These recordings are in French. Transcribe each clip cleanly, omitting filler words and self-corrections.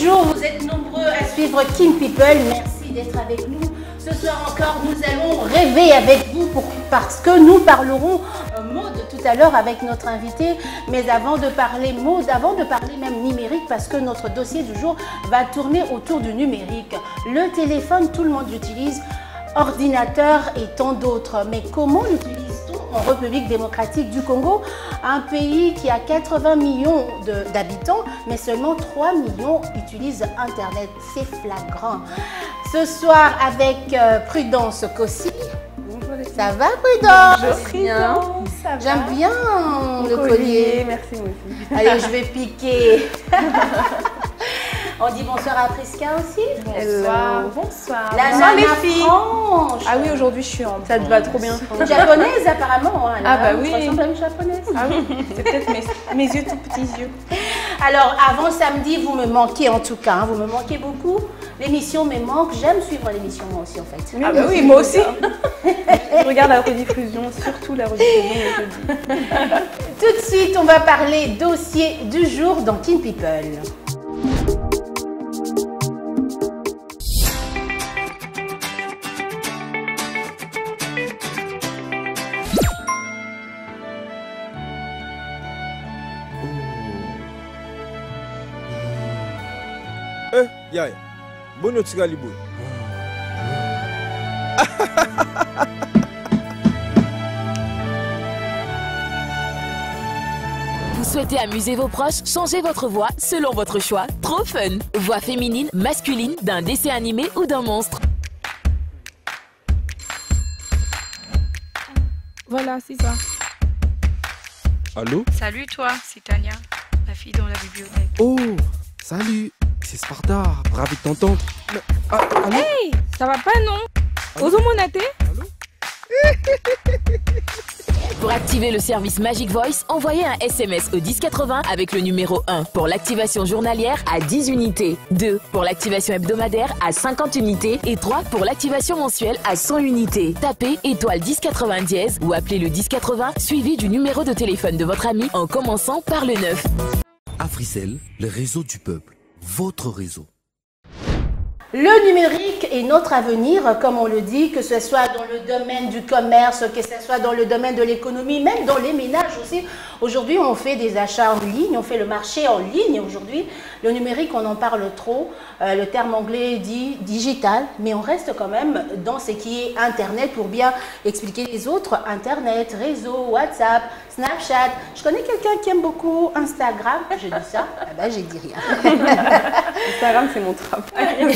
jours, vous êtes nombreux à suivre King People. Merci d'être avec nous. Ce soir encore, nous allons rêver avec vous parce que nous parlerons mode tout à l'heure avec notre invité. Mais avant de parler mode, avant de parler même numérique, parce que notre dossier du jour va tourner autour du numérique. Le téléphone, tout le monde l'utilise, ordinateur et tant d'autres. Mais comment l'utilise-t-on en République démocratique du Congo, un pays qui a 80 millions d'habitants, mais seulement 3 millions utilisent Internet. C'est flagrant. Ce soir, avec Prudence Kossi. Ça va, Prudence? Bonjour, j'aime bien le collier. Merci, moi aussi. Allez, je vais piquer. On dit bonsoir à Priska aussi. Bonsoir. Bonsoir. La bonsoir nana les filles. franche. Ah oui, aujourd'hui je suis en... Ça te va trop bien. Japonaise apparemment. Hein, ah bah oui. Tu ressembles à une japonaise. Ah oui, c'est peut-être mes yeux, tout petits yeux. Alors, avant samedi, vous me manquez en tout cas. Hein, vous me manquez beaucoup. L'émission me manque. J'aime suivre l'émission moi aussi en fait. Ah bah oui, moi aussi. Je regarde la rediffusion, surtout la rediffusion le jeudi. Tout de suite, on va parler dossier du jour dans King People. Yaya, bono tsigali boy. Vous souhaitez amuser vos proches? Changez votre voix selon votre choix. Trop fun! Voix féminine, masculine, d'un dessin animé ou d'un monstre. Voilà, c'est ça. Allô? Salut toi, c'est Tania, la fille dans la bibliothèque. Oh, salut, c'est Sparta, ravi de t'entendre. Allô? Hey, ça va pas non? Ozo Monaté? Allô? Pour activer le service Magic Voice, envoyez un SMS au 1080 avec le numéro 1 pour l'activation journalière à 10 unités, 2 pour l'activation hebdomadaire à 50 unités et 3 pour l'activation mensuelle à 100 unités. Tapez étoile 1080 dièse ou appelez le 1080 suivi du numéro de téléphone de votre ami en commençant par le 9. Africell, le réseau du peuple, votre réseau. Le numérique est notre avenir, comme on le dit, que ce soit dans le domaine du commerce, que ce soit dans le domaine de l'économie, même dans les ménages aussi. Aujourd'hui, on fait des achats en ligne, on fait le marché en ligne aujourd'hui. Le numérique, on en parle trop. Le terme anglais dit digital, mais on reste quand même dans ce qui est Internet pour bien expliquer les autres. Internet, réseau, WhatsApp, Snapchat. Je connais quelqu'un qui aime beaucoup Instagram. Je dis ça, eh ben, j'ai dit rien. Instagram, c'est mon travail.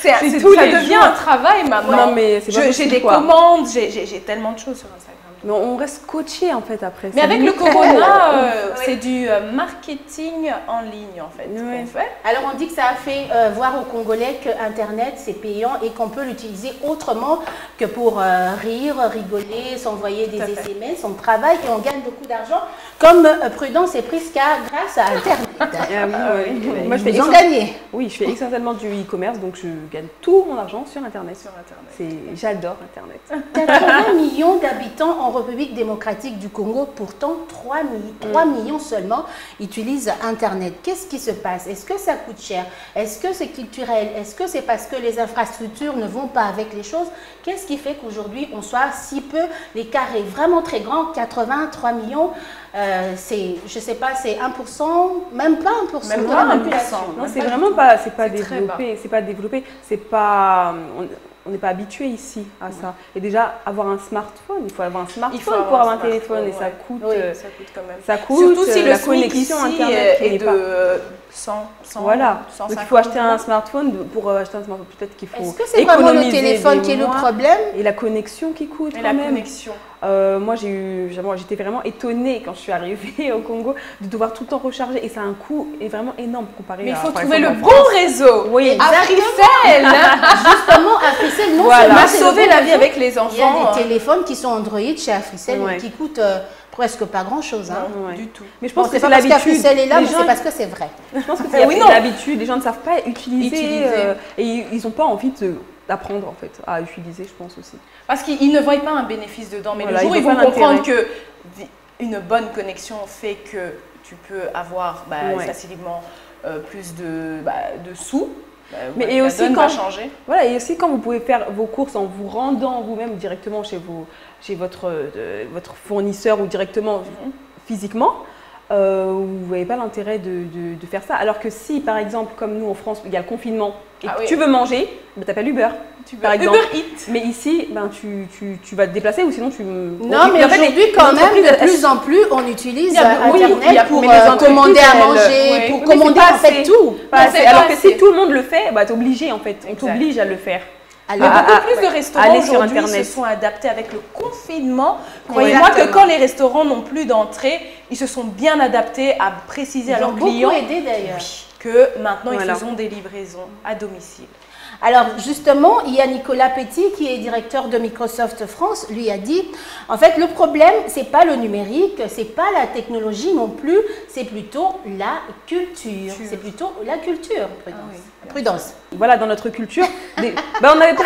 Ça devient un travail maintenant. Non, mais c'est pas j'ai possible, des quoi. commandes, j'ai tellement de choses sur Instagram. Mais on reste coaché en fait après. Mais avec le corona, c'est du marketing en ligne en fait. Ouais. qu'on fait. Alors on dit que ça a fait voir aux Congolais que Internet c'est payant et qu'on peut l'utiliser autrement que pour rire, rigoler, s'envoyer des SMS, on travaille et on gagne beaucoup d'argent comme Prudence et Priska grâce à Internet. Ah oui. Moi, Ils ont gagné. Oui, je fais essentiellement du e-commerce, donc je gagne tout mon argent sur Internet. J'adore Internet. 80 millions d'habitants en République démocratique du Congo, pourtant 3 millions seulement utilisent Internet. Qu'est-ce qui se passe? Est-ce que ça coûte cher? Est-ce que c'est culturel? Est-ce que c'est parce que les infrastructures ne vont pas avec les choses? Qu'est-ce qui fait qu'aujourd'hui on soit si peu? L'écart est vraiment très grand, 83 millions. Je sais pas, c'est 1%, même pas 1% Même de pas la 1%. population. Non, c'est vraiment pas, c'est pas très bas. développé, c'est pas développé, c'est pas, on n'est pas habitué ici à ça. Et déjà, avoir un smartphone, il faut avoir un smartphone pour avoir un téléphone et ça coûte. Oui, ça coûte quand même. Ça coûte. Surtout si la le SMIC connexion ici internet est n'est pas. de 100, Voilà. 150 Donc il faut acheter un smartphone. Pour acheter un smartphone, peut-être qu'il faut. Est-ce que c'est vraiment le économiser téléphone des qui est le mois. problème? Et la connexion qui coûte Et quand la même. connexion. Moi, j'étais vraiment étonnée quand je suis arrivée au Congo de devoir tout le temps recharger. Et ça a un coût vraiment énorme comparé Mais il à. faut par trouver le exemple, en bon France. réseau. Oui, Africell Justement, Africell, non Voilà. seulement m'a c'est le sauvé bon la vie réseau, avec les il y a enfants. des téléphones qui sont Android chez Africell Ouais. qui coûtent presque pas grand-chose. Hein. Ouais. Du tout. Mais je Bon, pense c'est que pas c'est parce l'habitude. qu'Africell est là, Les mais gens- c'est parce que c'est vrai. Je pense que c'est Oui, non. l'habitude. Les gens ne savent pas utiliser. Utiliser. Et ils n'ont pas envie d'apprendre en fait à utiliser, je pense aussi. Parce qu'ils ne voient pas un bénéfice dedans, mais Voilà, le jour où ils ils voient vont pas comprendre l'intérêt. que une bonne connexion fait que tu peux avoir Ouais. facilement plus de sous. Mais et aussi va changer. Voilà, et aussi quand vous pouvez faire vos courses en vous rendant vous-même directement chez votre fournisseur ou directement physiquement, vous n'avez pas l'intérêt de faire ça. Alors que si, par exemple, comme nous en France, il y a le confinement et que tu veux manger, tu appelles Uber. Par exemple. Uber Eats. Mais ici, tu vas te déplacer ou sinon tu... Non, mais aujourd'hui, quand même, de plus en plus, on utilise Internet pour commander à manger, pour commander en fait tout. Alors que si tout le monde le fait, tu es obligé en fait. On t'oblige à le faire. Alors, beaucoup plus de restaurants aujourd'hui se sont adaptés avec le confinement. Croyez-moi que quand les restaurants n'ont plus d'entrée, ils se sont bien adaptés à préciser à leurs clients que maintenant ils font des livraisons à domicile. Alors justement, il y a Nicolas Petit qui est directeur de Microsoft France, lui a dit, en fait le problème c'est pas le numérique, c'est pas la technologie non plus, c'est plutôt la culture. C'est plutôt la culture, Prudence. Voilà, dans notre culture, on n'avait pas,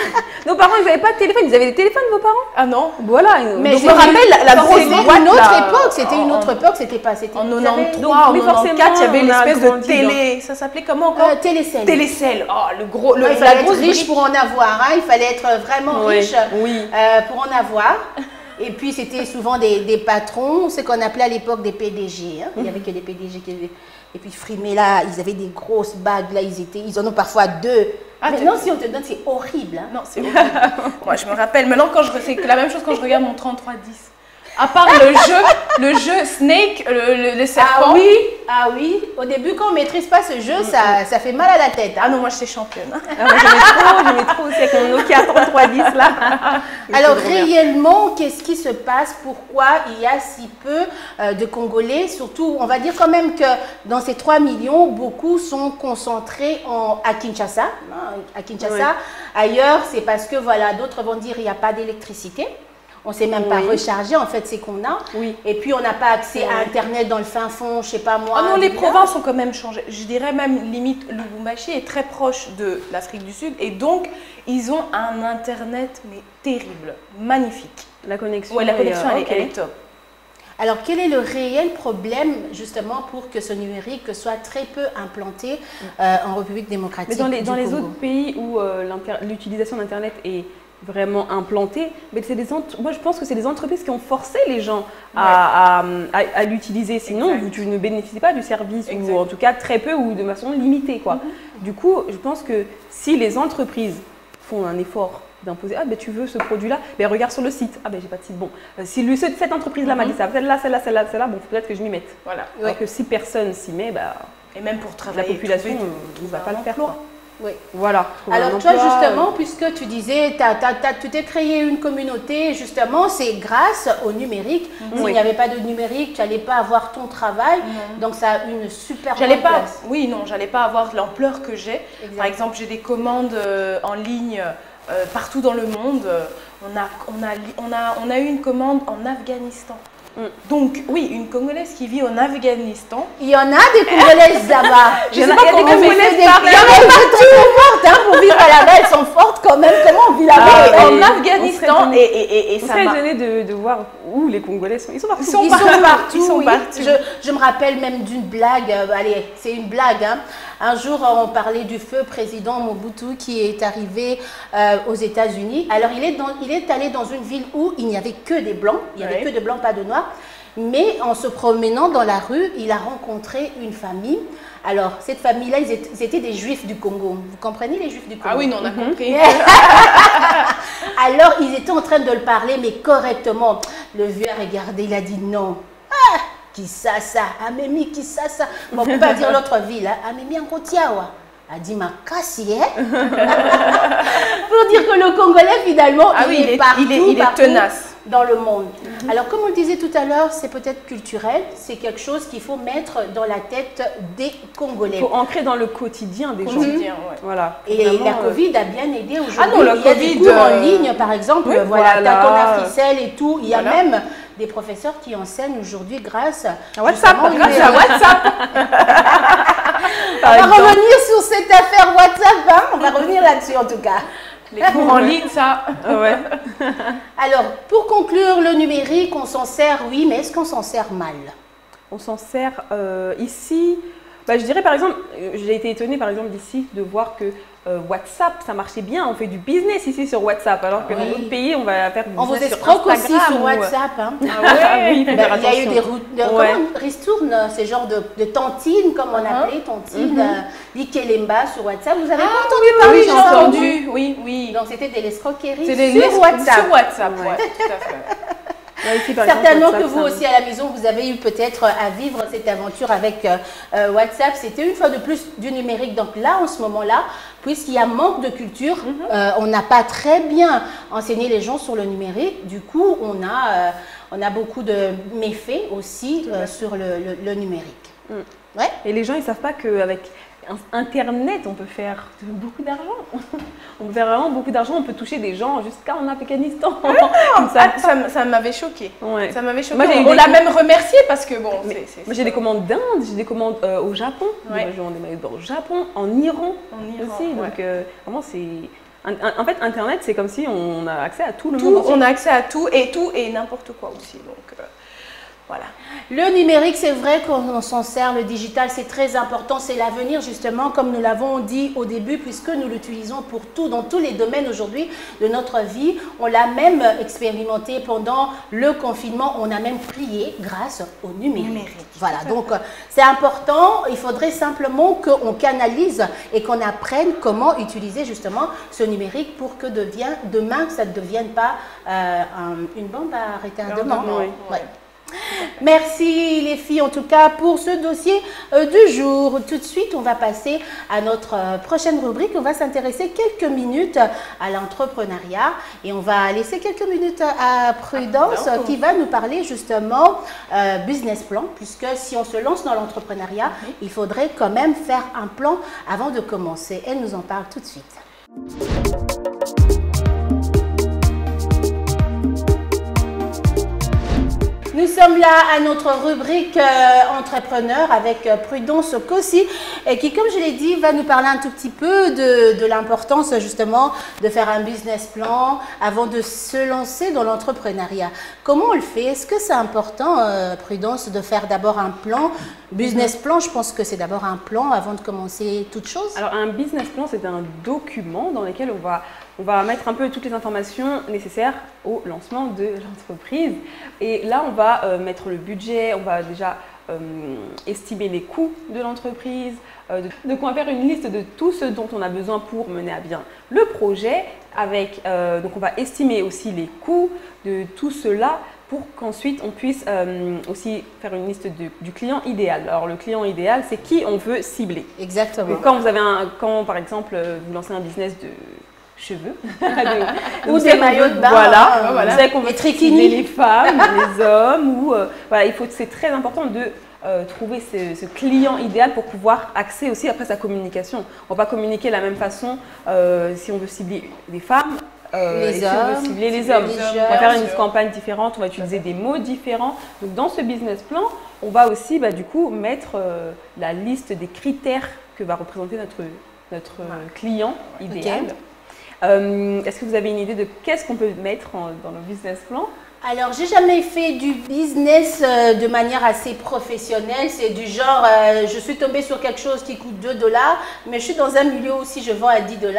nos parents ils n'avaient pas de téléphone, ils avaient des téléphones vos parents? Ah non. Voilà. Mais je me rappelle la grosse boîte, une autre époque, c'était une autre époque, c'était pas... En 93, en 94, il y avait l'espèce de télé, ça s'appelait comment encore? Télécell. Télécell, oh, il fallait être riche pour en avoir, il fallait être vraiment riche pour en avoir. Et puis c'était souvent des patrons, ce qu'on appelait à l'époque des PDG. Il n'y avait que des PDG qui avaient... Et puis Frimé là, ils avaient des grosses bagues, là ils en ont parfois deux. Maintenant si on te donne, c'est horrible. Non, c'est horrible. Moi je me rappelle, maintenant c'est la même chose quand je regarde mon 3310. À part le jeu Snake, le serpent. Ah oui, au début quand on ne maîtrise pas ce jeu, ça fait mal à la tête. Ah non, moi j'étais championne. J'aimais trop aussi avec mon Nokia 3310 là. Alors réellement, qu'est-ce qui se passe? Pourquoi il y a si peu de Congolais? Surtout, on va dire quand même que dans ces 3 millions, beaucoup sont concentrés à Kinshasa. À Kinshasa. Ailleurs, c'est parce que voilà, d'autres vont dire qu'il n'y a pas d'électricité. On ne sait même pas recharger en fait, c'est qu'on a. Et puis on n'a pas accès à Internet dans le fin fond, je sais pas moi. Ah non, les provinces ont quand même changé. Je dirais même limite, Lubumbashi est très proche de l'Afrique du Sud et donc ils ont un Internet mais terrible, magnifique. La connexion, la connexion elle est top. Alors, quel est le réel problème, justement, pour que ce numérique soit très peu implanté en République démocratique du Congo? Mais dans les autres pays où l'utilisation d'Internet est vraiment implantée, mais moi je pense que c'est les entreprises qui ont forcé les gens à l'utiliser, sinon tu ne bénéficies pas du service, ou en tout cas très peu ou de façon limitée, quoi. Du coup, je pense que si les entreprises font un effort d'imposer, tu veux ce produit-là, regarde sur le site, j'ai pas de site, bon, si cette entreprise-là m'a dit ça, celle-là, bon, peut-être que je m'y mette. Voilà. Alors que si personne s'y met, et même pour travailler, la population ne va pas le faire. Oui. Voilà. Alors toi justement, puisque tu disais, tu t'es créé une communauté, justement, c'est grâce au numérique. S'il n'y avait pas de numérique, tu n'allais pas avoir ton travail. Donc ça a une super place. J'allais pas avoir l'ampleur que j'ai. Par exemple, j'ai des commandes en ligne partout dans le monde. On a eu une commande en Afghanistan. Donc, oui, une Congolaise qui vit en Afghanistan. Il y en a des Congolaises là-bas. Je sais pas comment des Congolaises partout. Il y en a partout fortes pour vivre là-bas. Elles sont fortes quand même. Comment on vit là-bas en Afghanistan. Et ça m'a étonné de voir où les Congolais sont. Ils sont partout. Ils sont partout. Je me rappelle même d'une blague. Allez, c'est une blague. Un jour, on parlait du feu président Mobutu qui est arrivé aux États-Unis. Alors, il est allé dans une ville où il n'y avait que des blancs. Il n'y avait que des blancs, pas de noirs. Mais en se promenant dans la rue, il a rencontré une famille. Alors, cette famille-là, ils étaient des Juifs du Congo. Vous comprenez les Juifs du Congo? Ah oui, non, on a compris. Alors, ils étaient en train de le parler, mais correctement. Le vieux a regardé, il a dit non. Ah, qui ça, Amemi, qui ça. Bon, on ne peut pas dire l'autre ville. Amemi en Kotiawa. A dit ma casse, pour dire que le Congolais, finalement, il est partout, il est tenace dans le monde. Alors, comme on le disait tout à l'heure, c'est peut-être culturel, c'est quelque chose qu'il faut mettre dans la tête des Congolais. Il faut ancrer dans le quotidien des gens. Voilà. Et la Covid a bien aidé aujourd'hui. Il y a des cours en ligne, par exemple, Tacon Africelle et tout. Il y a même des professeurs qui enseignent aujourd'hui grâce à WhatsApp. On va revenir sur cette affaire WhatsApp, on va revenir là-dessus en tout cas. Les cours en ligne, ça. Alors, pour conclure, le numérique, on s'en sert, oui, mais est-ce qu'on s'en sert mal? On s'en sert ici. Je dirais par exemple, j'ai été étonnée par exemple d'ici de voir que WhatsApp, ça marchait bien, on fait du business ici sur WhatsApp, alors que dans d'autres pays, on va faire du business sur Instagram. On vous escroque aussi sur WhatsApp. Hein. Oui, il y a eu des ristournes, ces genres de tantines, comme on appelait, tantines, l'ikelemba sur WhatsApp. Vous avez pas entendu parler? Oui, j'ai entendu, oui. Donc c'était des escroqueries sur WhatsApp. Sur WhatsApp, oui, tout à fait. Certainement que vous aussi à la maison, vous avez eu peut-être à vivre cette aventure avec WhatsApp. C'était une fois de plus du numérique. Donc là, en ce moment-là, puisqu'il y a manque de culture, on n'a pas très bien enseigné les gens sur le numérique. Du coup, on a beaucoup de méfaits aussi sur le numérique. Ouais. Et les gens, ils ne savent pas qu'avec Internet, on peut faire beaucoup d'argent. On peut faire vraiment beaucoup d'argent. On peut toucher des gens jusqu'en Afghanistan. Ça m'avait choqué. Ouais. Ça m'avait choqué. On l'a même remercié parce que bon. Moi, j'ai des commandes d'Inde, j'ai des commandes au Japon. Ouais. Je vends des maillots de bain au Japon, en Iran aussi. Donc vraiment, c'est. En fait, Internet, c'est comme si on a accès à tout le monde. On a accès à tout et n'importe quoi aussi. Donc voilà. Le numérique, c'est vrai qu'on s'en sert, le digital, c'est très important, c'est l'avenir justement, comme nous l'avons dit au début, puisque nous l'utilisons pour tout, dans tous les domaines aujourd'hui de notre vie. On l'a même expérimenté pendant le confinement, on a même prié grâce au numérique. Voilà, donc c'est important, il faudrait simplement qu'on canalise et qu'on apprenne comment utiliser justement ce numérique pour que demain, ça ne devienne pas une bombe à retardement. Ouais. Merci les filles en tout cas pour ce dossier du jour. Tout de suite on va passer à notre prochaine rubrique. On va s'intéresser quelques minutes à l'entrepreneuriat et on va laisser quelques minutes à Prudence qui va nous parler justement business plan, puisque si on se lance dans l'entrepreneuriat, il faudrait quand même faire un plan avant de commencer. Elle nous en parle tout de suite. Nous sommes là à notre rubrique entrepreneur avec Prudence Kossi qui, comme je l'ai dit, va nous parler un tout petit peu de l'importance justement de faire un business plan avant de se lancer dans l'entrepreneuriat. Comment on le fait? Est-ce que c'est important, Prudence, de faire d'abord un plan? Business plan, je pense que c'est d'abord un plan avant de commencer toute chose. Alors un business plan, c'est un document dans lequel on va mettre un peu toutes les informations nécessaires au lancement de l'entreprise. Et là, on va mettre le budget, on va déjà estimer les coûts de l'entreprise. Donc, on va faire une liste de tout ce dont on a besoin pour mener à bien le projet. Donc, on va estimer aussi les coûts de tout cela pour qu'ensuite, on puisse aussi faire une liste du client idéal. Alors, le client idéal, c'est qui on veut cibler. Exactement. Donc, quand par exemple, vous lancez un business de cheveux ou des maillots de bain, vous savez qu'on veut cibler les femmes, les hommes, c'est très important de trouver ce client idéal pour pouvoir axer aussi après sa communication. On va pas communiquer de la même façon si on veut cibler les femmes les hommes, si on veut cibler les hommes. On va faire une campagne différente, on va utiliser des mots différents. Donc dans ce business plan, on va aussi du coup mettre la liste des critères que va représenter notre client idéal. Est-ce que vous avez une idée de qu'est-ce qu'on peut mettre dans le business plan? Alors, j'ai jamais fait du business de manière assez professionnelle. C'est du genre, je suis tombée sur quelque chose qui coûte 2 $, mais je suis dans un milieu où si je vends à 10 $,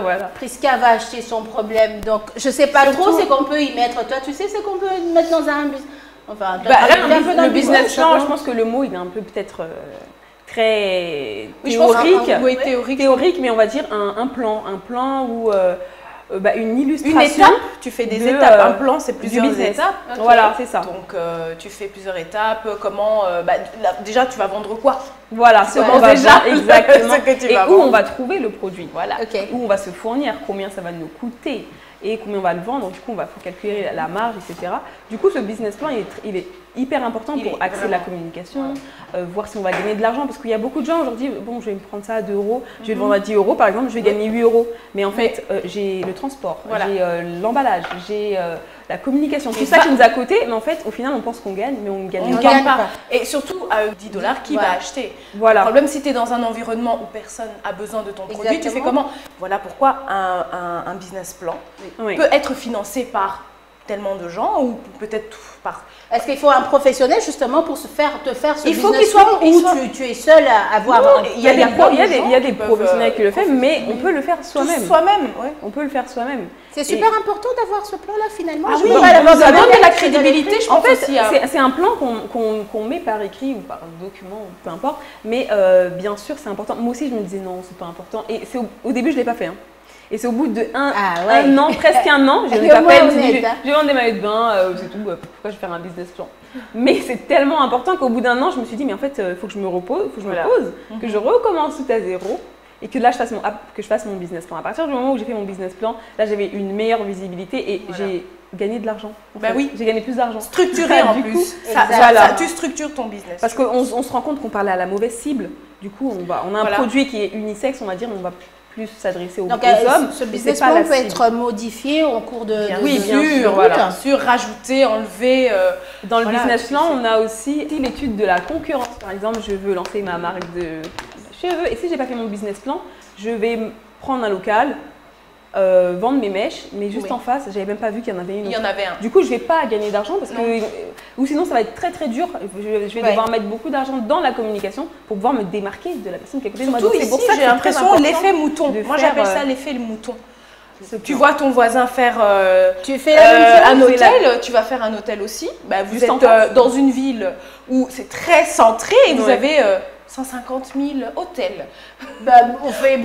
voilà. Prisca va acheter son problème. Donc, je sais pas trop ce qu'on peut y mettre. Toi, tu sais ce qu'on peut mettre dans un business? Enfin, le business plan, je pense que le mot, il est un peu peut-être très théorique, mais on va dire un plan ou une illustration. Une étape, tu fais des étapes. Un plan, c'est plusieurs étapes. Okay. Voilà, c'est ça. Donc, tu fais plusieurs étapes. Comment déjà, tu vas vendre quoi? Voilà, ce qu'on va déjà exactement. Ce que tu et vas où vendre. On va trouver le produit. Voilà. Okay. Où on va se fournir, combien ça va nous coûter et combien on va le vendre. Du coup, on va calculer la marge, etc. Du coup, ce business plan, il est hyper important pour axer la communication, voir si on va gagner de l'argent. Parce qu'il y a beaucoup de gens aujourd'hui, bon, je vais me prendre ça à 2 €, je vais le vendre à 10 € par exemple, je vais gagner 8 €. Mais en fait, j'ai le transport, j'ai l'emballage, j'ai la communication, tout ça qui nous a coûté. Mais en fait, au final, on pense qu'on gagne, mais on ne gagne pas. Et surtout, à 10 $, qui va acheter? Voilà. Le problème, si tu es dans un environnement où personne a besoin de ton produit, tu fais comment? Voilà pourquoi un business plan peut être financé par tellement de gens ou peut-être par... Est-ce qu'il faut un professionnel justement pour te faire ce il faut business tu es seul à avoir il y a des professionnels qui le font, mais on peut le faire soi-même. On peut le faire soi-même. C'est super important d'avoir ce plan-là finalement. Ah oui, ça donne de la crédibilité, je pense aussi. C'est un plan qu'on met par écrit ou par document, peu importe. Mais bien sûr, c'est important. Moi aussi, je me disais non, c'est pas important. Et au début, je l'ai pas fait. Et c'est au bout de un an, presque un an, je vais vendre des maillots de bain, c'est tout. Pourquoi je vais faire un business plan? Mais c'est tellement important qu'au bout d'un an, je me suis dit, mais en fait, il faut que je me repose, il faut que je me pose, que je recommence tout à zéro et que là, je fasse mon business plan. À partir du moment où j'ai fait mon business plan, là, j'avais une meilleure visibilité et j'ai gagné de l'argent. Oui, j'ai gagné plus d'argent. Structuré en plus. Tu structures ton business. Parce qu'on se rend compte qu'on parlait à la mauvaise cible. Du coup, on a un produit qui est unisexe, on va dire, mais on va plus s'adresser aux hommes. Ce business plan peut être modifié au cours de bien sûr, rajouter, enlever. Dans le business plan, on a aussi l'étude de la concurrence. Par exemple, je veux lancer ma marque de cheveux et si j'ai pas fait mon business plan, je vais prendre un local, vendre mes mèches, mais juste en face, j'avais même pas vu qu'il y en avait une. Il y en avait un. Du coup, je vais pas gagner d'argent parce que ou sinon ça va être très très dur. Je vais devoir mettre beaucoup d'argent dans la communication pour pouvoir me démarquer de la personne qui est à côté de moi. Surtout ici, j'ai l'impression l'effet mouton. Moi, j'appelle ça l'effet mouton. Tu vois ton voisin faire tu fais un hôtel, tu vas faire un hôtel aussi. Vous êtes dans une ville où c'est très centré et vous avez 150 000 hôtels. On fait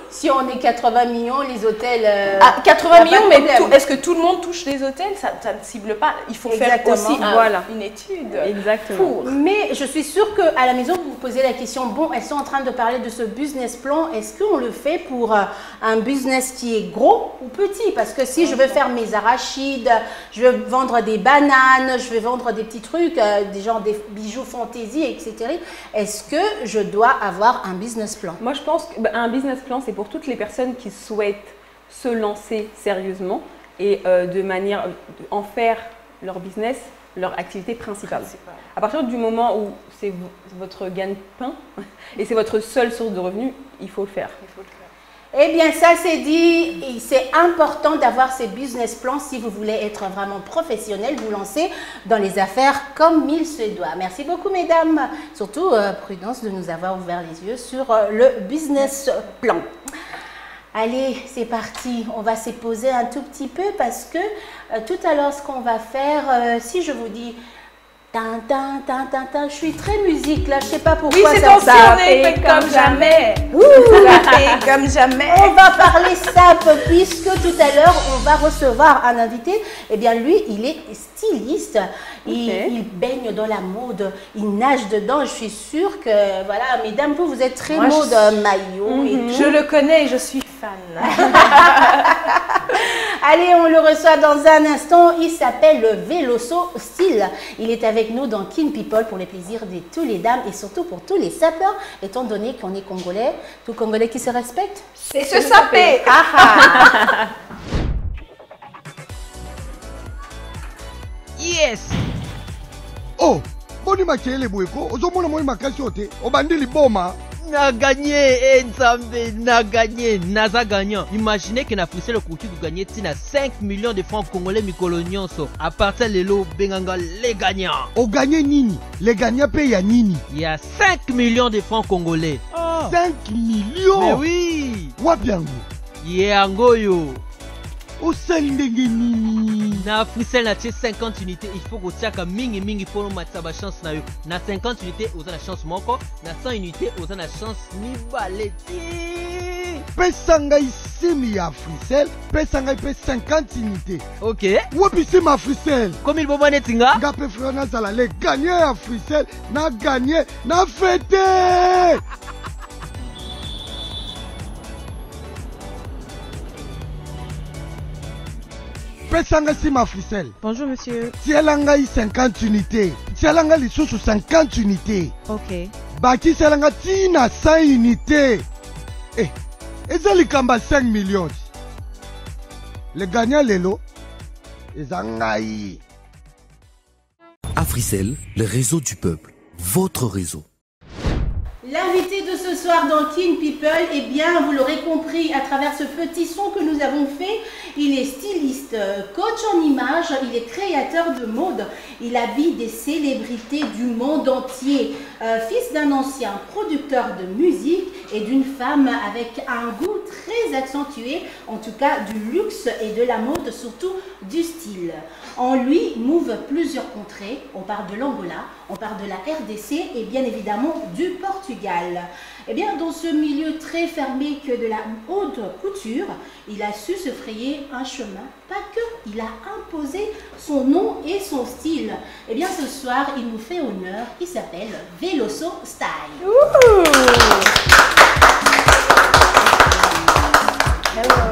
si on est 80 millions, les hôtels. 80 millions, mais est-ce que tout le monde touche les hôtels? Ça ne cible pas. Il faut faire aussi une étude. Exactement. Mais je suis sûre qu'à la maison, vous vous posez la question, elles sont en train de parler de ce business plan. Est-ce qu'on le fait pour un business qui est gros ou petit? Parce que si je veux faire mes arachides, je veux vendre des bananes, je veux vendre des petits trucs, des bijoux fantaisie, etc. Est-ce que je dois avoir un business plan? Moi, je pense qu'un business plan, c'est pour toutes les personnes qui souhaitent se lancer sérieusement et de manière en faire leur business, leur activité principale. À partir du moment où c'est votre gagne-pain et c'est votre seule source de revenus, il faut le faire. Eh bien, ça c'est dit, c'est important d'avoir ces business plans si vous voulez être vraiment professionnel, vous lancer dans les affaires comme il se doit. Merci beaucoup, mesdames. Surtout, Prudence, de nous avoir ouvert les yeux sur le business plan. Allez, c'est parti. On va se poser un tout petit peu parce que tout à l'heure, ce qu'on va faire, si je vous dis... Je suis très musique là, je sais pas pourquoi. Oui, c'est ton sonnet comme jamais. Comme jamais. On va parler SAP puisque tout à l'heure on va recevoir un invité. Eh bien lui, il est styliste. Il baigne dans la mode, il nage dedans. Je suis sûre que voilà, mesdames, vous êtes très mode maillot. Et je le connais et je suis fan. Allez, on le reçoit dans un instant. Il s'appelle Veloso Style. Il est avec nous dans Kin People pour les plaisirs de tous les dames et surtout pour tous les sapeurs, étant donné qu'on est congolais. Tout congolais qui se respecte, c'est se saper. Yes. Oh, boni makele boyeko. Ozomona moi makasi ote. Obandi liboma. Na gagné, Nzambe, na gagné, naza gagnant. Imaginez que na poussé le coutu de gagner tina 5 millions de francs congolais mikolonionso. À partir de l'eau, benganga les gagnants. O gagné nini? Les gagnants payent à nini? Il y a 5 millions de francs congolais. 5 millions? Mais oui. Wapiango? Yangoyo. Au ndenge nini? Na Frisel na 50 unités, il faut que tu mingi pour nous mettre sa chance na yo. Na 50 unités, vous avez la chance moko, na 100 unités, vous avez la chance ni baleti. Pesanga ici ya Frisel, pesanga pe 50 unités. OK. Wapi c'est ma Frisel? Comme il boba netinga? Nga pe frère na sala le gagner ya Frisel, na gagner, na fêter. Pesanga si ma Frisel. Bonjour monsieur. Tielanga 50 unités. Tielanga li sous 50 unités. OK. Baki tielanga tina 100 unités. Eh, ezali kamba 5 millions. Le gagnant lelo ezangai. Africell, le réseau du peuple, votre réseau. L'invité de ce soir dans Kin People, eh bien, vous l'aurez compris à travers ce petit son que nous avons fait, il est styliste, coach en images, il est créateur de mode, il habille des célébrités du monde entier, fils d'un ancien producteur de musique et d'une femme avec un goût très accentué, en tout cas du luxe et de la mode, surtout du style. En lui mouvent plusieurs contrées, on parle de l'Angola, on parle de la RDC et bien évidemment du Portugal. Eh bien, dans ce milieu très fermé que de la haute couture, il a su se frayer un chemin, pas que, il a imposé son nom et son style. Eh bien, ce soir, il nous fait honneur, il s'appelle Veloso Style.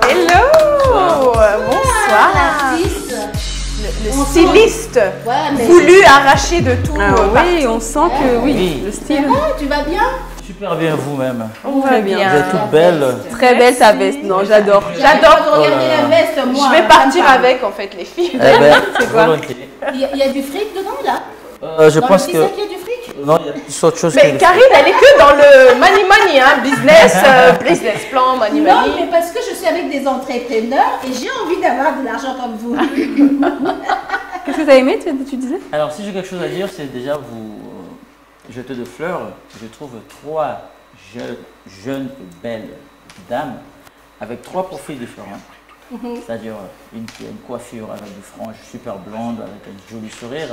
Hello. Bonsoir. L'artiste. Le styliste voulu arracher de tout. Oui, on sent que oui, le style. Tu vas bien? Super bien vous-même. On va bien. Vous êtes toute belle. Très belle ta veste. Non, j'adore. J'adore regarder la veste, moi. Je vais partir avec en fait les filles. Eh ben, c'est quoi? Il y a du fric dedans là? Je pense que... Il y a du fric? Non, il y a autre chose. Mais Karine, elle est que dans le money, hein, business plan, money. Non, mais parce que je suis avec des entrepreneurs et j'ai envie d'avoir de l'argent comme vous. Qu'est-ce que tu as aimé, tu disais? Alors, si j'ai quelque chose à dire, c'est déjà vous jeter de fleurs. Je trouve 3 jeunes belles dames avec 3 profils différents. C'est-à-dire une qui a une coiffure avec des franges super blondes, avec un joli sourire.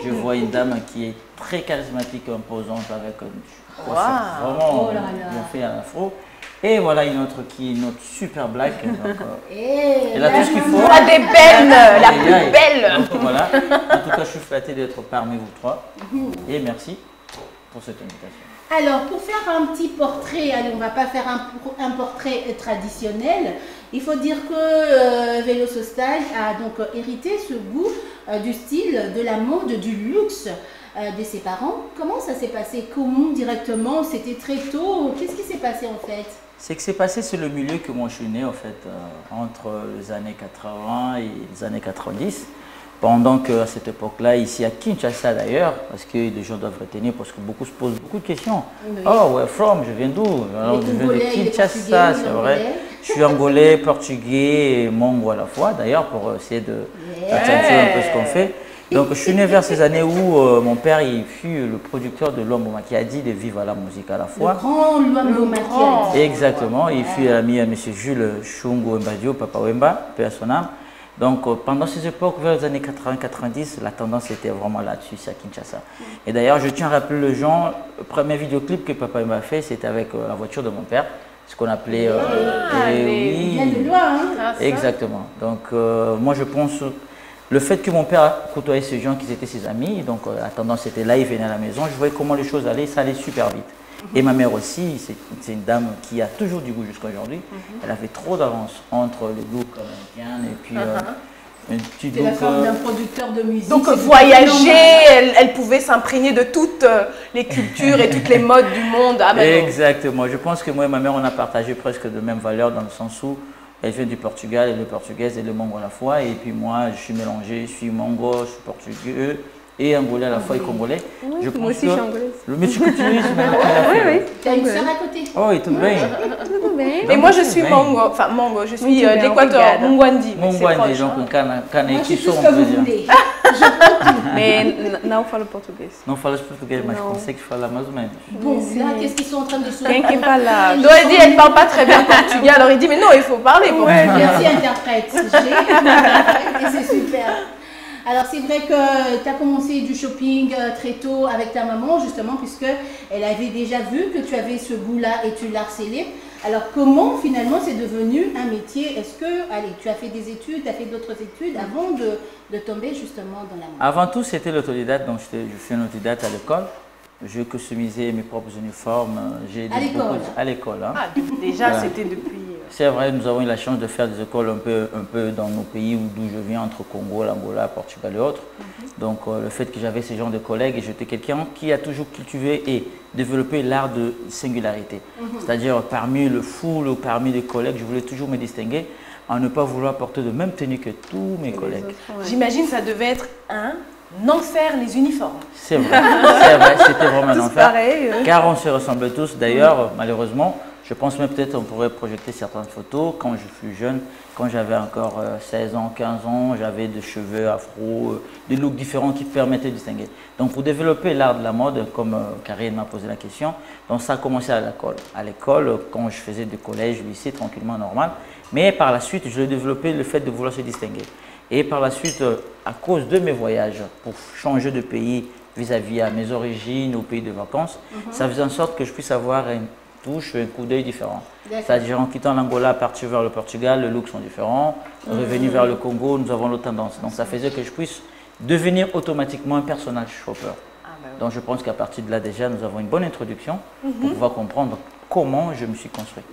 Je vois une dame qui est très charismatique et imposante avec une coiffure vraiment bien fait à l'afro. Et voilà une autre qui est une autre super black. Donc, elle a tout ce qu'il faut. La des belles, la plus belle. Donc, voilà. En tout cas, je suis flatté d'être parmi vous 3. Et merci pour cette invitation. Alors, pour faire un petit portrait, allez, on ne va pas faire un portrait traditionnel. Il faut dire que Veloso Style a donc hérité ce goût du style, de la mode, du luxe de ses parents. Comment ça s'est passé? Comment directement? C'était très tôt? Qu'est-ce qui s'est passé en fait? Ce qui s'est passé, c'est le milieu que moi je suis né en fait, entre les années 80 et les années 90. Pendant qu'à cette époque-là, ici à Kinshasa d'ailleurs, parce que les gens doivent retenir, parce que beaucoup se posent beaucoup de questions. Oui. Oh, where from? Je viens d'où? Alors, je viens de Kinshasa, c'est vrai. Je suis angolais, portugais et mongo à la fois, d'ailleurs, pour essayer d'accentuer un peu ce qu'on fait. Donc, je suis né vers ces années où mon père il fut le producteur de Luambo Makiadi, de Vive à la musique à la fois. Le grand Luambo Makiadi. Exactement. Il fut ami à M. Jules Chungo Mbadio, Papa Wemba, paix à son âme. Donc, pendant ces époques, vers les années 80-90, la tendance était vraiment là-dessus, à Kinshasa. Et d'ailleurs, je tiens à rappeler les gens, le premier vidéoclip que Papa m'a fait, c'était avec la voiture de mon père, ce qu'on appelait... il vient de loin, hein? Exactement. Donc, moi, je pense, le fait que mon père a côtoyé ces gens qui étaient ses amis, donc la tendance était là, il venait à la maison, je voyais comment les choses allaient, ça allait super vite. Et ma mère aussi, c'est une dame qui a toujours du goût jusqu'à aujourd'hui. Elle avait trop d'avance entre le goût américain et puis c'est la femme d'un producteur de musique. Donc voyager, elle pouvait s'imprégner de toutes les cultures et toutes les modes du monde. Exactement. Je pense que moi et ma mère, on a partagé presque de mêmes valeurs dans le sens où elle vient du Portugal, elle est portugaise et le mongo à la fois. Et puis moi, je suis mélangé, je suis mongo, je suis portugais et angolais à la fois et congolais. Oui, moi aussi je suis angolaise. Le multiculturalisme. Oui. Tu as une sœur à côté. Oh, et tout bien. Mais moi je suis mongo, enfin mongo, je suis d'Équateur, Mungwandi. Mungwandi, donc moi je suis tout ce que vous voulez. Mais não falo português. Não falas português, mas consegue falar mais ou menos. Bon, là, qu'est-ce qu'ils sont en train de se Quem que fala? Donc elle dit, elle ne parle pas très bien portugais, alors il dit, mais non, il faut parler portugais. Merci interprète, et c'est super. Alors c'est vrai que tu as commencé du shopping très tôt avec ta maman justement puisqu'elle avait déjà vu que tu avais ce goût-là et tu l'as harcelé. Alors comment finalement c'est devenu un métier? Est-ce que, allez, tu as fait des études, tu as fait d'autres études avant de tomber justement dans la mode? Avant tout c'était l'autodidacte, donc je suis un autodidacte à l'école. Je customisais mes propres uniformes. À l'école. Hein. Déjà voilà. C'était depuis... C'est vrai, nous avons eu la chance de faire des écoles un peu dans nos pays d'où je viens, entre Congo, l'Angola, Portugal et autres. Donc le fait que j'avais ce genre de collègues, et j'étais quelqu'un qui a toujours cultivé et développé l'art de singularité. C'est-à-dire parmi le foule ou parmi les collègues, je voulais toujours me distinguer en ne pas vouloir porter de même tenue que tous mes collègues. J'imagine que ça devait être un enfer les uniformes. C'est vrai, c'était vraiment un enfer. Car on se ressemblait tous. D'ailleurs, malheureusement, je pense même peut-être qu'on pourrait projeter certaines photos. Quand je fus jeune, quand j'avais encore 16 ans, 15 ans, j'avais des cheveux afro, des looks différents qui permettaient de distinguer. Donc pour développer l'art de la mode, comme Karine m'a posé la question, donc ça a commencé à l'école. À l'école, quand je faisais du collège, lycée, tranquillement, normal. Mais par la suite, je l'ai développé le fait de vouloir se distinguer. Et par la suite, à cause de mes voyages, pour changer de pays vis-à-vis à mes origines, au pays de vacances, ça faisait en sorte que je puisse avoir une touche, un coup d'œil différent. C'est-à-dire en quittant l'Angola, partir vers le Portugal, les looks sont différents. Revenu vers le Congo, nous avons l'autre tendance. Donc ça faisait que je puisse devenir automatiquement un personnage shopper. Donc je pense qu'à partir de là déjà, nous avons une bonne introduction pour pouvoir comprendre comment je me suis construit.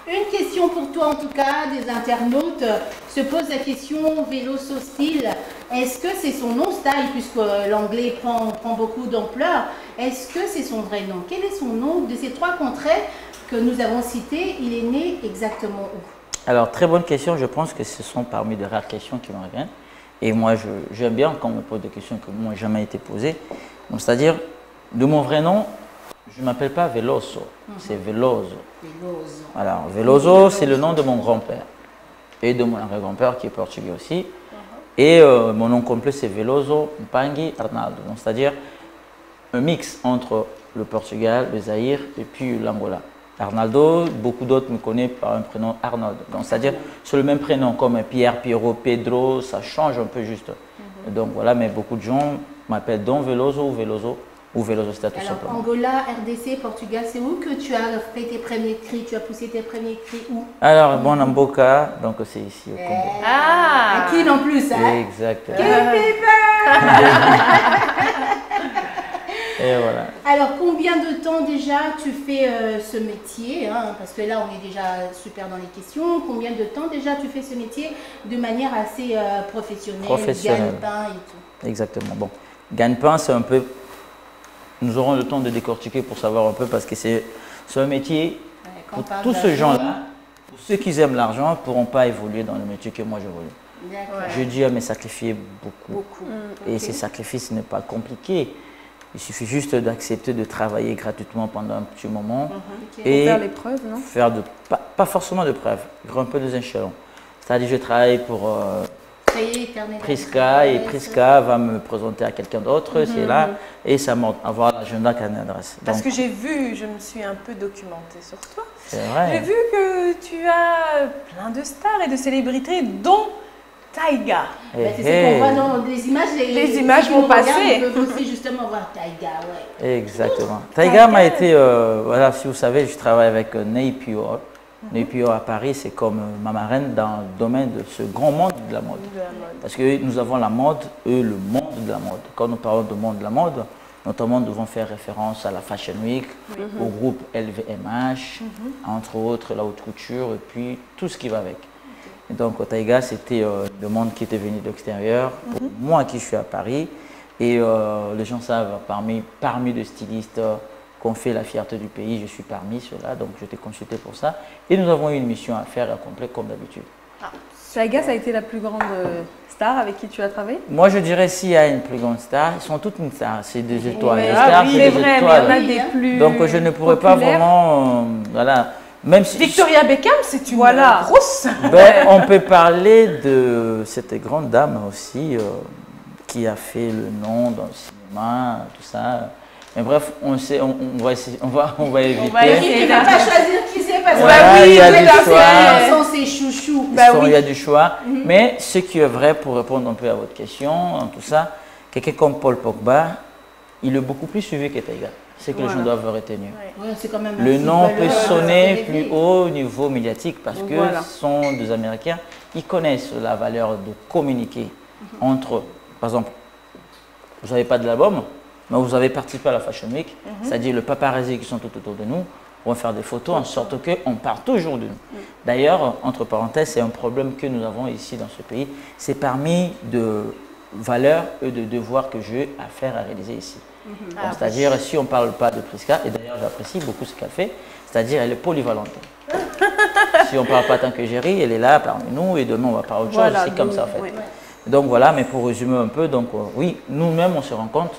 Une question pour toi en tout cas, des internautes se posent la question Veloso Style. Est-ce que c'est son nom style puisque l'anglais prend beaucoup d'ampleur? Est-ce que c'est son vrai nom? Quel est son nom de ces trois contrées que nous avons cités? Il est né exactement où? Alors très bonne question, je pense que ce sont parmi de rares questions qui me reviennent. Et moi j'aime bien quand on me pose des questions qui m'ont jamais été posées. C'est-à-dire, de mon vrai nom, je ne m'appelle pas Veloso, c'est Veloso. Alors, Veloso, c'est le nom de mon grand-père et de mon arrière-grand-père qui est portugais aussi. Et mon nom complet, c'est Veloso Mpangi Arnaldo. C'est-à-dire un mix entre le Portugal, le Zaïre et puis l'Angola. Arnaldo, beaucoup d'autres me connaissent par un prénom Arnold. C'est-à-dire, c'est le même prénom comme Pierre, Piero, Pedro, ça change un peu juste. Donc voilà, mais beaucoup de gens m'appellent Don Veloso ou Veloso. Ou Velocista tout simplement. Alors, Angola, RDC, Portugal, c'est où que tu as fait tes premiers cris? Tu as poussé tes premiers cris où? Alors, bon, en Boca, donc c'est ici au Congo. À Kin en plus, hein? Exactement. Et voilà. Alors, combien de temps déjà tu fais ce métier, hein? Parce que là, on est déjà super dans les questions. Combien de temps déjà tu fais ce métier de manière assez professionnelle, gagne-pain et tout? Exactement. Bon, gagne-pain, c'est un peu... Nous aurons le temps de décortiquer pour savoir un peu parce que c'est un métier, pour tous ces gens-là, pour ceux qui aiment l'argent, ne pourront pas évoluer dans le métier que moi j'évolue. Je dis à me sacrifier beaucoup. Et ces sacrifices n'est pas compliqué. Il suffit juste d'accepter de travailler gratuitement pendant un petit moment. Et faire les preuves, non? Faire pas forcément de preuves, grimper des échelons. C'est-à-dire je travaille pour... Prisca et Prisca va me présenter à quelqu'un d'autre, c'est là, et ça monte, avoir l'agenda carnet d'adresse. Parce que j'ai vu, je me suis un peu documentée sur toi. C'est vrai. J'ai vu que tu as plein de stars et de célébrités, dont Taiga. C'est ce qu'on voit dans les images. Les images vont passer. On peut aussi justement voir Taiga, ouais. Exactement. Taiga m'a été, voilà, si vous savez, je travaille avec Ney Pior. Ney Pior à Paris, c'est comme ma marraine dans le domaine de ce grand monde de la mode. Parce que nous avons la mode et le monde de la mode. Quand nous parlons de monde de la mode, notamment nous devons faire référence à la Fashion Week, au groupe LVMH, entre autres la haute couture et puis tout ce qui va avec. Et donc Taiga, c'était le monde qui était venu de l'extérieur, pour moi qui suis à Paris. Et les gens savent, parmi les stylistes qu'on fait la fierté du pays, je suis parmi ceux-là, donc je t'ai consulté pour ça. Et nous avons eu une mission à faire et à accomplir comme d'habitude. Taiga, ça a été la plus grande star avec qui tu as travaillé? Moi, je dirais s'il y a une plus grande star, ils sont toutes une star, c'est des étoiles. Les stars, c'est vrai, mais il y en a des plus donc je ne pourrais pas vraiment... voilà. Même si, Victoria Beckham, c'est une grosse. On peut parler de cette grande dame aussi qui a fait le nom dans le cinéma, tout ça. Mais bref, on va éviter. On va éviter. Il ne va pas choisir qui c'est parce que il y a du choix. Sont ses chouchous. Il y a du choix. Mais ce qui est vrai, pour répondre un peu à votre question, tout ça, quelqu'un comme Paul Pogba, il est beaucoup plus suivi que Taiga. C'est que les gens doivent retenir. Quand même le nom peut sonner plus haut au niveau médiatique parce que ce sont des Américains. Ils connaissent la valeur de communiquer entre eux. Par exemple, vous n'avez pas de l'album, mais vous avez participé à la Fashion Week, c'est-à-dire le paparazzi qui sont tout autour de nous vont faire des photos en sorte qu'on parle toujours de nous. D'ailleurs, entre parenthèses, c'est un problème que nous avons ici dans ce pays. C'est parmi de valeurs et de devoirs que j'ai à faire, à réaliser ici. C'est-à-dire, si on ne parle pas de Prisca, et d'ailleurs j'apprécie beaucoup ce qu'elle fait, c'est-à-dire elle est polyvalente. Si on ne parle pas tant que Géry, elle est là parmi nous et demain on va parler autre chose, c'est comme ça en fait. Donc voilà, mais pour résumer un peu, donc oui, nous-mêmes on se rend compte,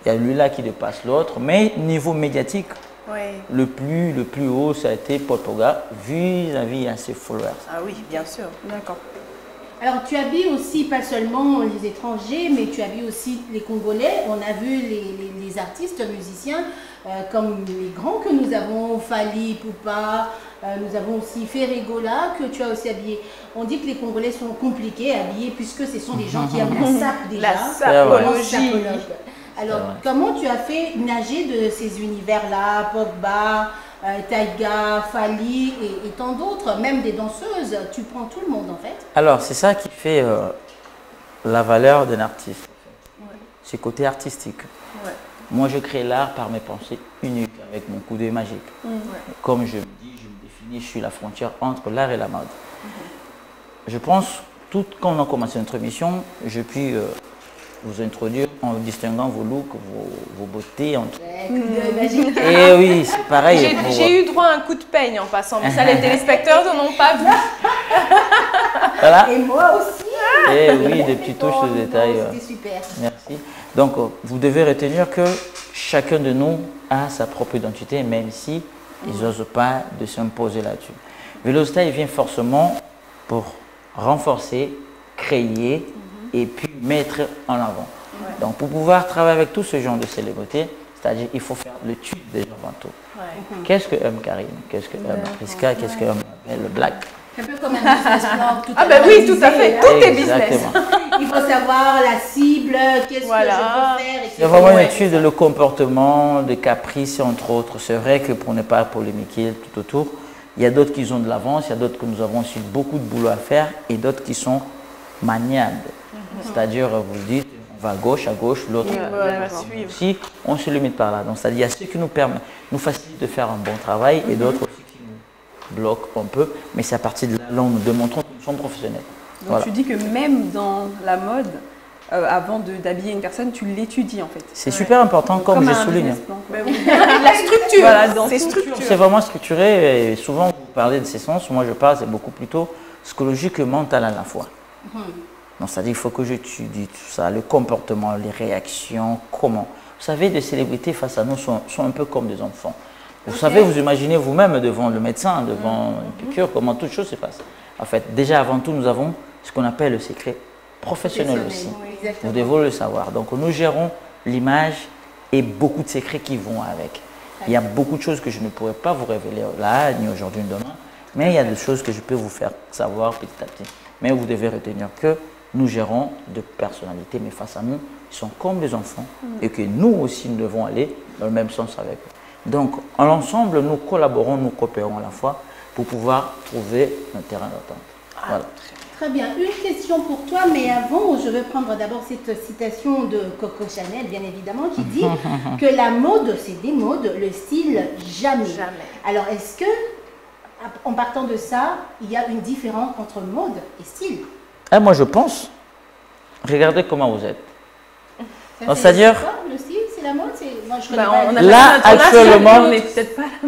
il y a lui là qui dépasse l'autre, mais niveau médiatique, le plus haut, ça a été Paul Pogba, vis-à-vis à ses followers. Ah oui, bien sûr. D'accord. Alors, tu habilles aussi, pas seulement les étrangers, mais tu habilles aussi les Congolais. On a vu les artistes, musiciens, comme les grands que nous avons, Fally Ipupa, nous avons aussi Ferregola, que tu as aussi habillé. On dit que les Congolais sont compliqués à habiller, puisque ce sont des gens qui aiment la sape déjà. La sapologie. Alors, comment tu as fait nager de ces univers-là, Pogba, Taiga, Fally et tant d'autres, même des danseuses, tu prends tout le monde en fait? Alors, c'est ça qui fait la valeur d'un artiste. C'est le côté artistique. Moi, je crée l'art par mes pensées uniques, avec mon coup d'œil magique. Comme je me dis, je me définis, je suis la frontière entre l'art et la mode. Je pense, quand on a commencé notre émission, je puis vous introduire en distinguant vos looks, vos beautés. Et oui, c'est pareil. J'ai eu droit à un coup de peigne en passant, mais ça les téléspectateurs n'en ont pas vu. Voilà. Et moi aussi. Et oui, des petites touches de détail. C'était super. Merci. Donc, vous devez retenir que chacun de nous a sa propre identité, même si ils n'osent pas de s'imposer là-dessus. Velocita, il vient forcément pour renforcer, créer et puis mettre en avant. Donc, pour pouvoir travailler avec tout ce genre de célébrités, c'est-à-dire il faut faire le tube des gens avant tout. Qu'est-ce que aime Karine? Qu'est-ce que aime Priska? Qu'est-ce que aime le Black? Un peu comme un business plan. Ah ben oui, tout à fait. Tout est business. Il faut savoir la cible, qu'est-ce que je veux faire. C'est vraiment une étude le comportement, des caprices, entre autres. C'est vrai que pour ne pas polémiquer tout autour, il y a d'autres qui ont de l'avance, il y a d'autres que nous avons aussi beaucoup de boulot à faire et d'autres qui sont maniables. C'est-à-dire, vous dites, on va à gauche, l'autre va suivre. Si on se limite par là. Donc, c'est-à-dire, il y a ceux qui nous facilitent de faire un bon travail et d'autres aussi qui nous bloquent un peu. Mais c'est à partir de là où nous démontrons que nous sommes professionnels. Donc, tu dis que même dans la mode, avant d'habiller une personne, tu l'étudies en fait. C'est super important, comme je souligne. La structure, voilà, c'est structuré. C'est vraiment structuré et souvent vous parlez de ces sens. Moi, je parle, c'est beaucoup plutôt psychologique et mental à la fois. Donc, c'est-à-dire qu'il faut que j'étudie tout ça, le comportement, les réactions, comment. Vous savez, les célébrités face à nous sont un peu comme des enfants. Vous savez, vous imaginez vous-même devant le médecin, devant une piqûre, comment toute chose se passe. En fait, déjà avant tout, nous avons ce qu'on appelle le secret professionnel aussi. Vous devez le savoir. Donc, nous gérons l'image et beaucoup de secrets qui vont avec. Il y a beaucoup de choses que je ne pourrais pas vous révéler là, ni aujourd'hui, ni demain. Mais il y a des choses que je peux vous faire savoir petit à petit. Mais vous devez retenir que nous gérons de personnalités, mais face à nous, ils sont comme des enfants et que nous aussi, nous devons aller dans le même sens avec eux. Donc, en l'ensemble, nous collaborons, nous coopérons à la fois pour pouvoir trouver un terrain d'entente. Voilà. Très bien. Une question pour toi, mais avant, je vais prendre d'abord cette citation de Coco Chanel, bien évidemment, qui dit que la mode, c'est des modes, le style, jamais. Alors, est-ce que, en partant de ça, il y a une différence entre mode et style? Moi, je pense. Regardez comment vous êtes. C'est-à-dire... Le style, c'est la mode, là, actuellement,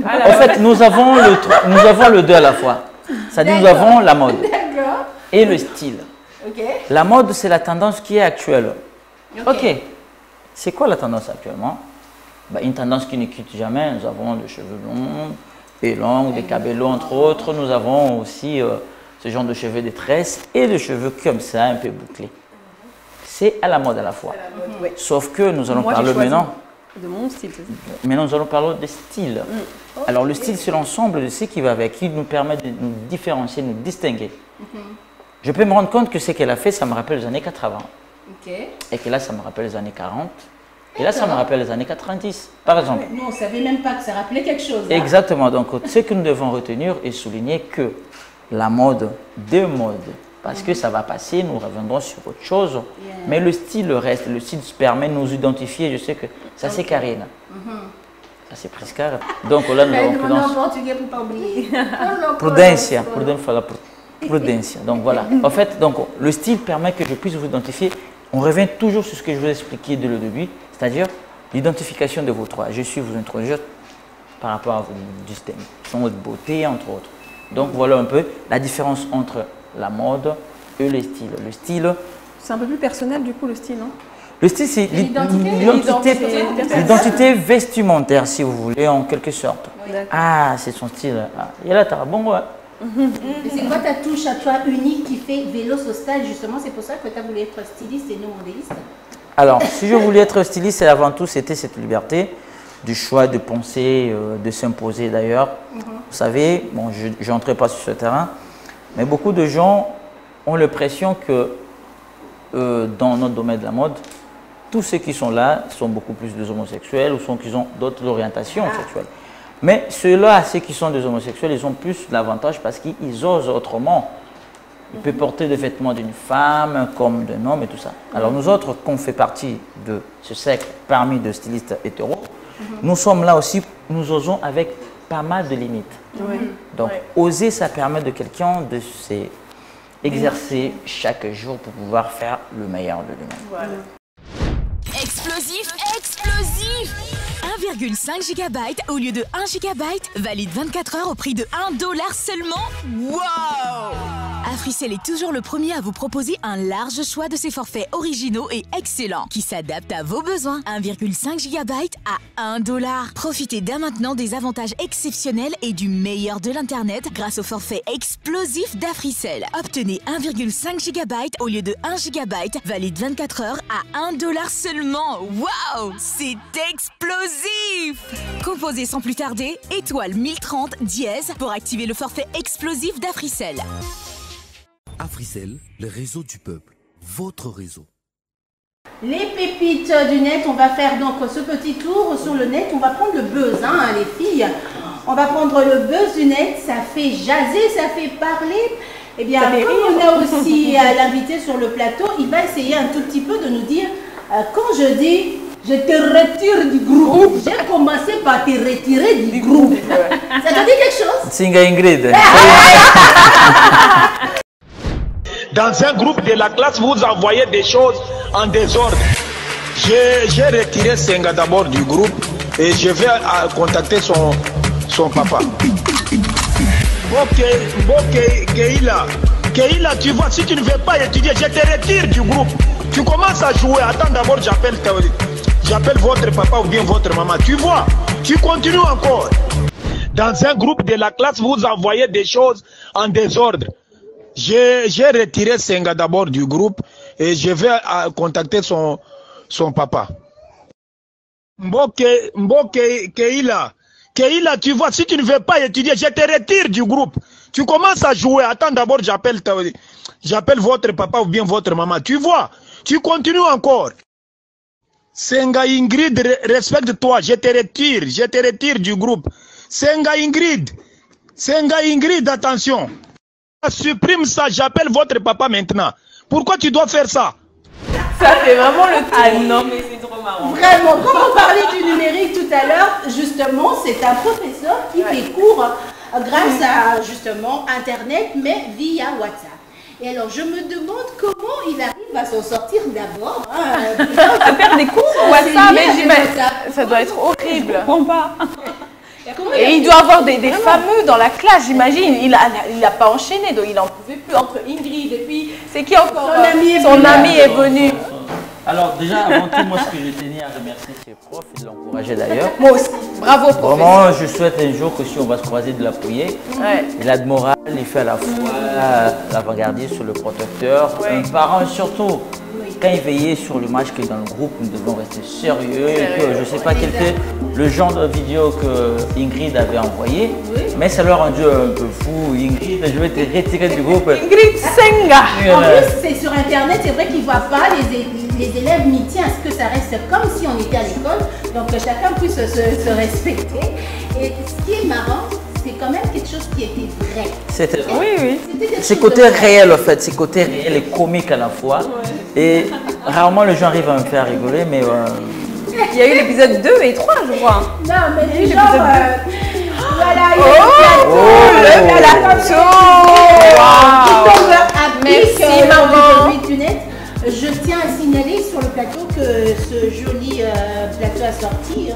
en fait, nous avons le deux à la fois. C'est-à-dire, nous avons la mode et le style. La mode, c'est la tendance qui est actuelle. Ok. C'est quoi la tendance actuellement? Une tendance qui ne quitte jamais. Nous avons des cheveux longs et longs, des cabellos, entre autres. Nous avons aussi ce genre de cheveux de tresse et de cheveux comme ça, un peu bouclés. C'est à la mode à la fois. Sauf que nous allons parler maintenant de mon style. Maintenant, nous allons parler de style. Alors, le style, c'est l'ensemble de ce qui va avec, qui nous permet de nous différencier, de nous distinguer. Je peux me rendre compte que ce qu'elle a fait, ça me rappelle les années 80. Et que là, ça me rappelle les années 40. Et là, ça me rappelle les années 90, par exemple. Nous, on ne savait même pas que ça rappelait quelque chose. Exactement. Donc, ce que nous devons retenir et souligner que la mode, deux modes, parce que ça va passer, nous reviendrons sur autre chose. Mais le style reste. Le style permet de nous identifier. Je sais que ça, c'est Karine. Ça, c'est Priska. Donc là, nous avons Prudencia. Prudencia. Donc voilà. En fait, donc, le style permet que je puisse vous identifier. On revient toujours sur ce que je vous ai expliqué dès le début, c'est-à-dire l'identification de vos trois. Je suis vous introduire par rapport à vos distingues, votre beauté, entre autres. Donc voilà un peu la différence entre la mode et le style. Le style, C'est un peu plus personnel du coup le style, non? Le style, c'est l'identité vestimentaire, si vous voulez, en quelque sorte. Ah, c'est son style. Il y a là, t'as bon, ouais. C'est quoi ta touche à toi unique qui fait Vélo Style, justement? C'est pour ça que tu as voulu être styliste et non modéliste? Alors, si je voulais être styliste, c'est avant tout, c'était cette liberté du choix de penser, de s'imposer d'ailleurs. Vous savez, bon, je n'entrerai pas sur ce terrain, mais beaucoup de gens ont l'impression que dans notre domaine de la mode, tous ceux qui sont là sont beaucoup plus des homosexuels ou sont qui ont d'autres orientations sexuelles. Mais ceux-là, ceux qui sont des homosexuels, ils ont plus l'avantage parce qu'ils osent autrement. Ils peuvent porter des vêtements d'une femme comme d'un homme et tout ça. Alors nous autres, qu'on fait partie de ce cercle parmi de stylistes hétéros, nous sommes là aussi, nous osons avec pas mal de limites. Donc oser, ça permet de quelqu'un de s'exercer chaque jour pour pouvoir faire le meilleur de lui-même. Explosif, explosif! 1,5 GB au lieu de 1 GB, valide 24 heures au prix de $1 seulement. Wow! Africell est toujours le premier à vous proposer un large choix de ses forfaits originaux et excellents qui s'adaptent à vos besoins. 1,5 GB à $1. Profitez dès maintenant des avantages exceptionnels et du meilleur de l'Internet grâce au forfait explosif d'Africell. Obtenez 1,5 GB au lieu de 1 GB, valide 24 heures à $1 seulement. Wow! C'est explosif! Composez sans plus tarder, étoile 1030 dièse pour activer le forfait explosif d'Africell. Africell, le réseau du peuple, votre réseau. Les pépites du net, on va faire donc ce petit tour sur le net. On va prendre le buzz, hein, les filles. On va prendre le buzz du net, ça fait jaser, ça fait parler. Eh bien, comme on a aussi l'invité sur le plateau, il va essayer un tout petit peu de nous dire, quand je dis je te retire du groupe, j'ai commencé par te retirer du groupe. Ça te dit quelque chose? Singa Ingrid. Dans un groupe de la classe, vous envoyez des choses en désordre. J'ai retiré Senga d'abord du groupe et je vais contacter son papa. Ok, Keila, tu vois, si tu ne veux pas étudier, je te retire du groupe. Tu commences à jouer, attends d'abord, j'appelle votre papa ou bien votre maman. Tu vois, tu continues encore. Dans un groupe de la classe, vous envoyez des choses en désordre. J'ai retiré Senga d'abord du groupe et je vais contacter son papa. Keila, tu vois, si tu ne veux pas étudier, je te retire du groupe. Tu commences à jouer, attends d'abord, j'appelle votre papa ou bien votre maman. Tu vois, tu continues encore. Senga Ingrid, respecte-toi, je te retire du groupe. Senga Ingrid, attention. Supprime ça, j'appelle votre papa maintenant. Pourquoi tu dois faire ça? Ça fait vraiment le tour. Ah non, mais c'est trop marrant. Vraiment, quand on parlait du numérique tout à l'heure, justement, c'est un professeur qui fait cours grâce à, justement, Internet, mais via WhatsApp. Et alors, je me demande comment il arrive à s'en sortir d'abord. À faire des cours sur WhatsApp, mais ça doit être horrible. Je comprends pas. Et il doit avoir des fameux dans la classe, j'imagine. Il n'a pas enchaîné, donc il n'en pouvait plus entre Ingrid et puis c'est qui encore son ami est venu. Alors déjà, avant tout, moi ce que je tenais à remercier ses profs et de l'encourager d'ailleurs. Moi aussi, bravo professeur. Vraiment, je souhaite un jour que si on va se croiser, de l'appuyer. Il a de morale, il fait à la fois l'avant-gardiste sur le protecteur. Un parent surtout, quand il veillait sur le match qui est dans le groupe, nous devons rester sérieux. Je ne sais pas quel était le genre de vidéo que Ingrid avait envoyé, mais ça leur a rendu un peu fou. Ingrid, je vais te retirer du groupe. Ingrid Senga. En plus, c'est sur Internet, c'est vrai qu'ils ne voient pas les élèves miti à ce que ça reste comme si on était à l'école, donc que chacun puisse se respecter. Et ce qui est marrant, c'est quand même quelque chose qui était vrai. C'était oui. C'est côté réel en fait, c'est côté réel et comique à la fois. Et rarement les gens arrivent à me faire rigoler, mais il y a eu l'épisode 2 et 3, je crois. Non, mais genre, voilà, il y a le plateau. Merci maman. Je tiens à signaler sur le plateau que ce joli plateau a sorti